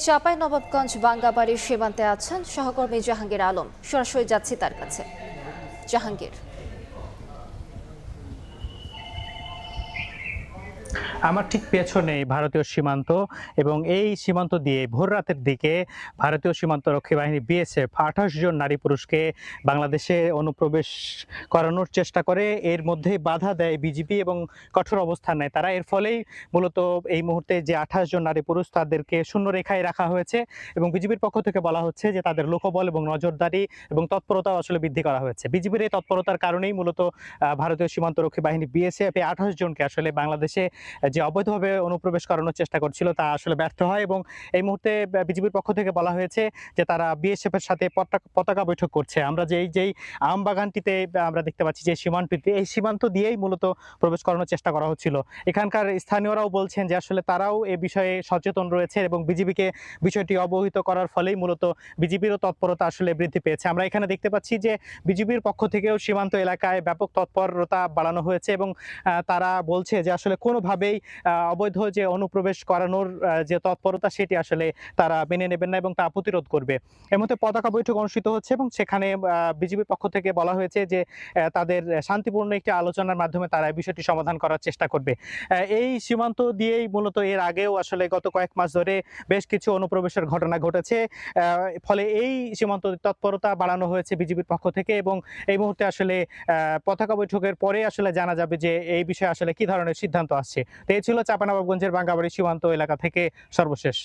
চাঁপাইনবাবগঞ্জ বাঙ্গাবাড়ির সীমান্তে আছেন সহকর্মী জাহাঙ্গীর আলম। সরাসরি যাচ্ছি তার কাছে। জাহাঙ্গীর, আমার ঠিক পেছনে ভারতীয় সীমান্ত এবং এই সীমান্ত দিয়ে ভোর রাতের দিকে ভারতীয় সীমান্ত রক্ষী বাহিনী বিএসএফ 28 জন নারী পুরুষকে বাংলাদেশে অনুপ্রবেশ করানোর চেষ্টা করে। এর মধ্যে বাধা দেয় বিজিবি এবং কঠোর অবস্থান নেয় তারা। এর ফলেই মূলত এই মুহূর্তে যে 28 জন নারী পুরুষ তাদেরকে শূন্য রেখায় রাখা হয়েছে এবং বিজিবির পক্ষ থেকে বলা হচ্ছে যে তাদের লোকবল এবং নজরদারি এবং তৎপরতা আসলে বৃদ্ধি করা হয়েছে। বিজিবির এই তৎপরতার কারণেই মূলত ভারতীয় সীমান্ত রক্ষী বাহিনী বিএসএফ এই 28 জনকে আসলে বাংলাদেশে যে অবৈধভাবে অনুপ্রবেশ করানোর চেষ্টা করছিল তা আসলে ব্যর্থ হয় এবং এই মুহূর্তে বিজিবির পক্ষ থেকে বলা হয়েছে যে তারা বিএসএফ এর সাথে পতাকা বৈঠক করছে। আমরা যেই আমবাগানটিতে আমরা দেখতে পাচ্ছি যে সীমান্তটিতে, এই সীমান্ত দিয়েই মূলত প্রবেশ করানোর চেষ্টা করা হচ্ছিল। এখানকার স্থানীয়রাও বলছেন যে আসলে তারাও এ বিষয়ে সচেতন রয়েছে এবং বিজিবিকে বিষয়টি অবহিত করার ফলেই মূলত বিজিবিরও তৎপরতা আসলে বৃদ্ধি পেয়েছে। আমরা এখানে দেখতে পাচ্ছি যে বিজিবির পক্ষ থেকেও সীমান্ত এলাকায় ব্যাপক তৎপরতা বাড়ানো হয়েছে এবং তারা বলছে যে আসলে কোনোভাবেই অবৈধ যে অনুপ্রবেশ করানোর যে তৎপরতা সেটি আসলে তারা মেনে নেবেন না এবং তা প্রতিরোধ করবে। এর মধ্যে পতাকা বৈঠক অনুষ্ঠিত হচ্ছে এবং সেখানে বিজিবির পক্ষ থেকে বলা হয়েছে যে তাদের শান্তিপূর্ণ একটি আলোচনার মাধ্যমে তারা এই বিষয়টি সমাধান করার চেষ্টা করবে। এই সীমান্ত দিয়েই মূলত এর আগেও আসলে গত কয়েক মাস ধরে বেশ কিছু অনুপ্রবেশের ঘটনা ঘটেছে। ফলে এই সীমান্ত তৎপরতা বাড়ানো হয়েছে বিজিবির পক্ষ থেকে এবং এই মুহূর্তে আসলে পতাকা বৈঠকের পরে আসলে জানা যাবে যে এই বিষয়ে আসলে কি ধরনের সিদ্ধান্ত আসছে। তো এই ছিল চাঁপাইনবাবগঞ্জের বাঙ্গাবাড়ি সীমান্ত এলাকা থেকে সর্বশেষ।